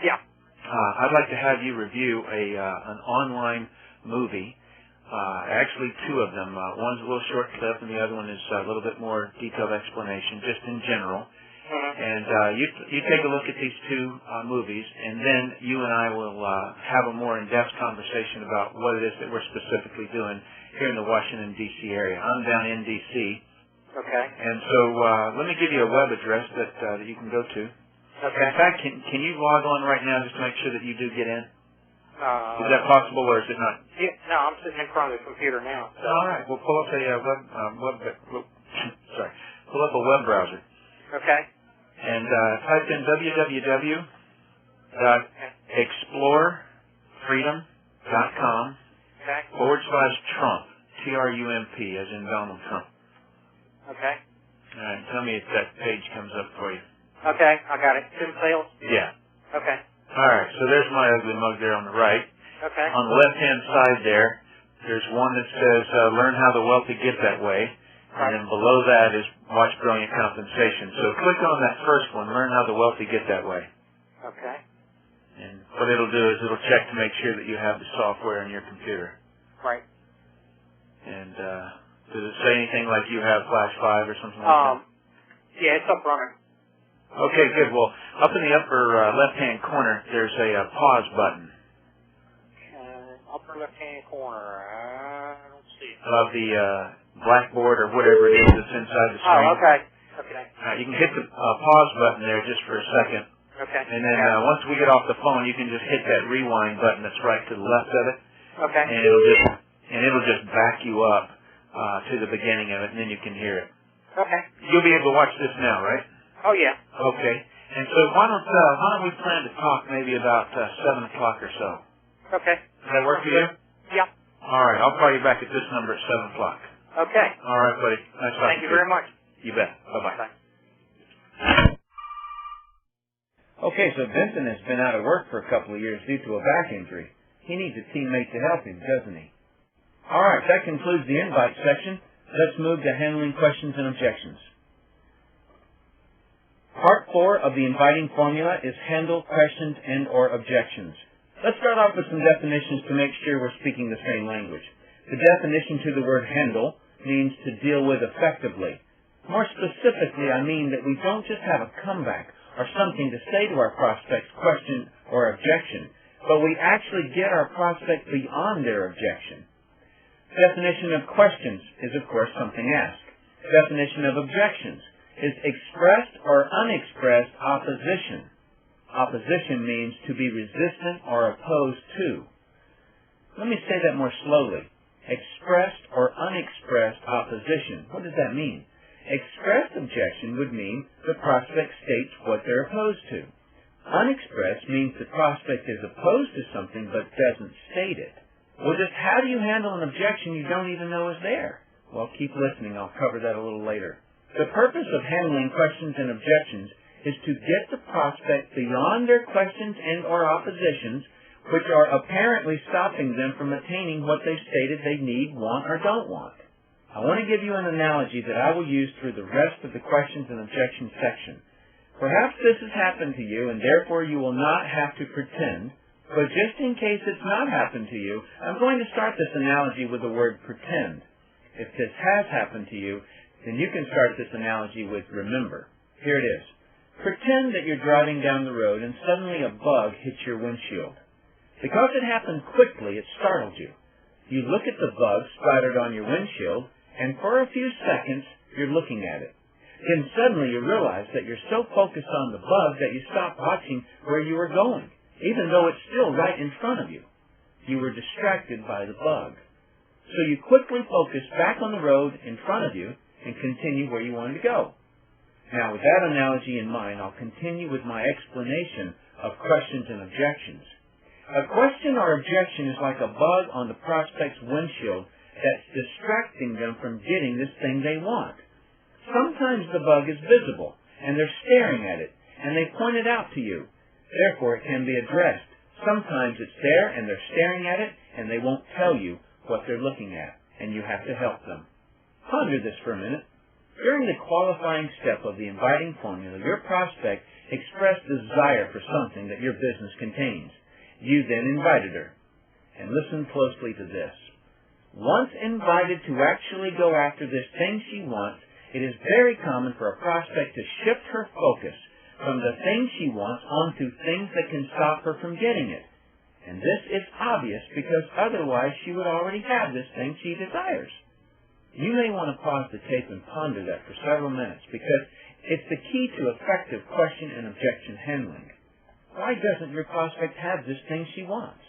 Yeah. I'd like to have you review an online movie. Actually, two of them. One's a little short clip, and the other one is a little bit more detailed explanation, just in general. And you take a look at these two movies, and then you and I will have a more in-depth conversation about what it is that we're specifically doing here in the Washington, D.C. area. I'm down in D.C. Okay. And so let me give you a web address that you can go to. Okay. In fact, can you log on right now just to make sure that you do get in? Is that possible, or is it not? Yeah, no, I'm sitting in front of the computer now. So. All right. Well, pull up a pull up a web browser. Okay. And type in www.explorefreedom.com /Trump, Trump, as in Donald Trump. Okay. All right. Tell me if that page comes up for you. Okay, I got it. Tim Sales? Yeah. Okay. All right. So there's my ugly mug there on the right. Okay. On the left-hand side there's one that says learn how the wealthy get that way. And then below that is watch brilliant compensation. So click on that first one, learn how the wealthy get that way. Okay. And what it'll do is it'll check to make sure that you have the software in your computer. Right. And does it say anything like you have Flash 5 or something like that? Yeah, it's up running. Okay, good. Well, up in the upper left-hand corner, there's a pause button. Upper left-hand corner. I don't see it. Of the blackboard or whatever it is that's inside the screen. Oh, okay. Okay. You can hit the pause button there just for a second. Okay. And then once we get off the phone, you can just hit that rewind button that's right to the left of it. Okay. And it'll just back you up to the beginning of it, and then you can hear it. Okay. You'll be able to watch this now, right? Oh, yeah. Okay. And so why don't we plan to talk maybe about 7 o'clock or so? Okay. Does that work for you? Yeah. All right. I'll call you back at this number at 7 o'clock. Okay. All right, buddy. Nice talking to you. Thank you very much. You bet. Bye-bye. Bye. Okay, so Vincent has been out of work for a couple of years due to a back injury. He needs a teammate to help him, doesn't he? All right, that concludes the invite section. Let's move to handling questions and objections. Part 4 of the inviting formula is handle questions and or objections. Let's start off with some definitions to make sure we're speaking the same language. The definition to the word handle means to deal with effectively. More specifically, I mean that we don't just have a comeback or something to say to our prospect's question or objection, but we actually get our prospect beyond their objection. Definition of questions is, of course, something asked. Definition of objections is expressed or unexpressed opposition. Opposition means to be resistant or opposed to. Let me say that more slowly. Expressed or unexpressed opposition. What does that mean? Expressed objection would mean the prospect states what they're opposed to. Unexpressed means the prospect is opposed to something but doesn't state it. Well, just how do you handle an objection you don't even know is there? Well, keep listening. I'll cover that a little later. The purpose of handling questions and objections is to get the prospect beyond their questions and or oppositions, which are apparently stopping them from attaining what they've stated they need, want, or don't want. I want to give you an analogy that I will use through the rest of the questions and objections section. Perhaps this has happened to you, and therefore you will not have to pretend, but just in case it's not happened to you, I'm going to start this analogy with the word pretend. If this has happened to you, then you can start this analogy with remember. Here it is. Pretend that you're driving down the road and suddenly a bug hits your windshield. Because it happened quickly, it startled you. You look at the bug splattered on your windshield, and for a few seconds, you're looking at it. Then suddenly you realize that you're so focused on the bug that you stop watching where you were going, even though it's still right in front of you. You were distracted by the bug. So you quickly focus back on the road in front of you and continue where you wanted to go. Now, with that analogy in mind, I'll continue with my explanation of questions and objections. A question or objection is like a bug on the prospect's windshield that's distracting them from getting this thing they want. Sometimes the bug is visible, and they're staring at it, and they point it out to you. Therefore, it can be addressed. Sometimes it's there, and they're staring at it, and they won't tell you what they're looking at, and you have to help them. Ponder this for a minute. During the qualifying step of the inviting formula, your prospect expressed desire for something that your business contains. You then invited her. And listen closely to this. Once invited to actually go after this thing she wants, it is very common for a prospect to shift her focus from the thing she wants onto things that can stop her from getting it. And this is obvious because otherwise she would already have this thing she desires. You may want to pause the tape and ponder that for several minutes because it's the key to effective question and objection handling. Why doesn't your prospect have this thing she wants?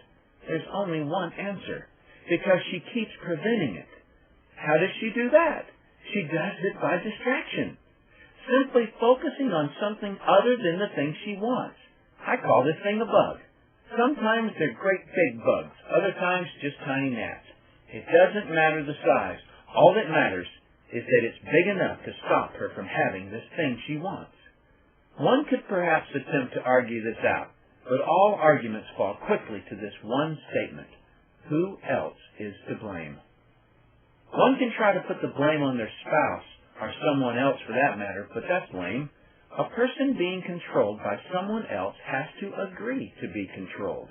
There's only one answer. Because she keeps preventing it. How does she do that? She does it by distraction. Simply focusing on something other than the thing she wants. I call this thing a bug. Sometimes they're great big bugs. Other times just tiny gnats. It doesn't matter the size. All that matters is that it's big enough to stop her from having this thing she wants. One could perhaps attempt to argue this out, but all arguments fall quickly to this one statement. Who else is to blame? One can try to put the blame on their spouse, or someone else for that matter, but that's lame. A person being controlled by someone else has to agree to be controlled.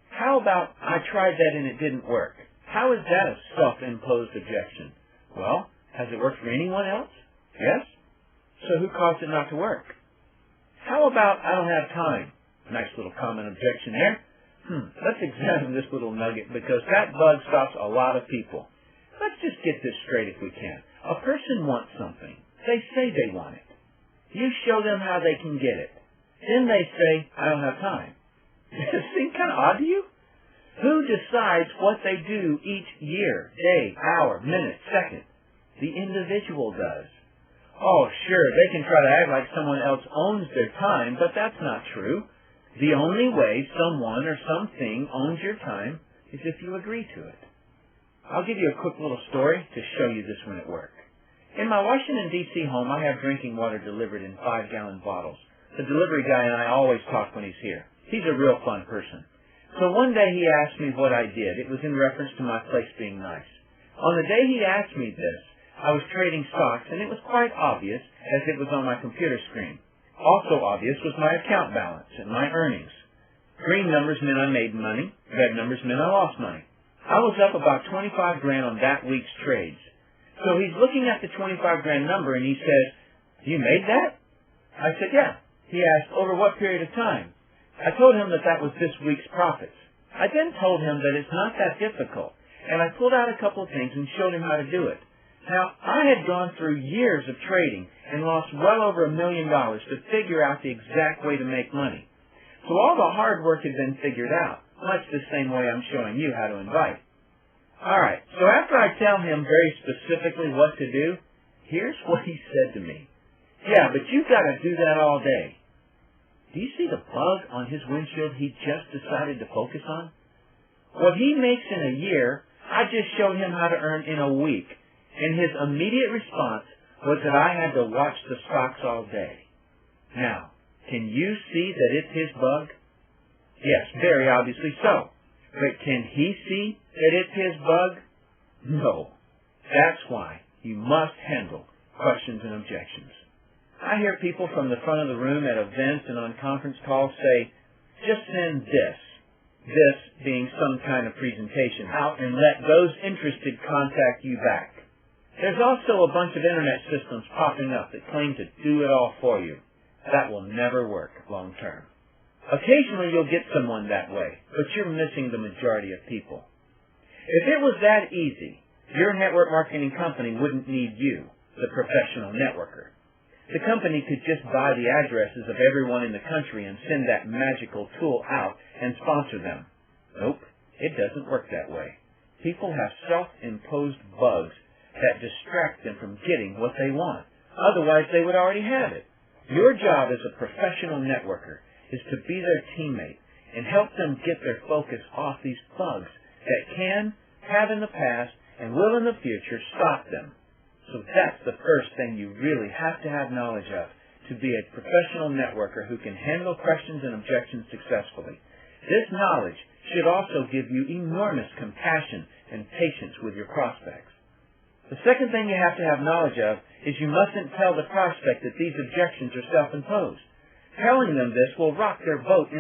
How about, I tried that and it didn't work? How is that a self-imposed objection? Well, has it worked for anyone else? Yes? So who caused it not to work? How about, I don't have time? Nice little common objection there. Let's examine this little nugget because that bug stops a lot of people. Let's just get this straight if we can. A person wants something. They say they want it. You show them how they can get it. Then they say, I don't have time. Does it seem kind of odd to you? Who decides what they do each year, day, hour, minute, second? The individual does. Oh, sure, they can try to act like someone else owns their time, but that's not true. The only way someone or something owns your time is if you agree to it. I'll give you a quick little story to show you this when it worked. In my Washington, D.C. home, I have drinking water delivered in 5-gallon bottles. The delivery guy and I always talk when he's here. He's a real fun person. So one day he asked me what I did. It was in reference to my place being nice. On the day he asked me this, I was trading stocks, and it was quite obvious as it was on my computer screen. Also obvious was my account balance and my earnings. Green numbers meant I made money. Red numbers meant I lost money. I was up about $25 grand on that week's trades. So he's looking at the $25 grand number and he says, you made that? I said, yeah. He asked, over what period of time? I told him that that was this week's profits. I then told him that it's not that difficult, and I pulled out a couple of things and showed him how to do it. Now, I had gone through years of trading and lost well over $1 million to figure out the exact way to make money. So all the hard work had been figured out, much the same way I'm showing you how to invite. All right, so after I tell him very specifically what to do, here's what he said to me. Yeah, but you've got to do that all day. Do you see the bug on his windshield he just decided to focus on? What he makes in a year, I just showed him how to earn in a week. And his immediate response was that I had to watch the stocks all day. Now, can you see that it's his bug? Yes, very obviously so. But can he see that it's his bug? No. That's why you must handle questions and objections. I hear people from the front of the room at events and on conference calls say, just send this being some kind of presentation, out and let those interested contact you back. There's also a bunch of internet systems popping up that claim to do it all for you. That will never work long term. Occasionally you'll get someone that way, but you're missing the majority of people. If it was that easy, your network marketing company wouldn't need you, the professional networker. The company could just buy the addresses of everyone in the country and send that magical tool out and sponsor them. Nope, it doesn't work that way. People have self-imposed bugs that distract them from getting what they want. Otherwise, they would already have it. Your job as a professional networker is to be their teammate and help them get their focus off these bugs that can, have in the past, and will in the future stop them. So that's the first thing you really have to have knowledge of to be a professional networker who can handle questions and objections successfully. This knowledge should also give you enormous compassion and patience with your prospects. The second thing you have to have knowledge of is you mustn't tell the prospect that these objections are self-imposed. Telling them this will rock their boat in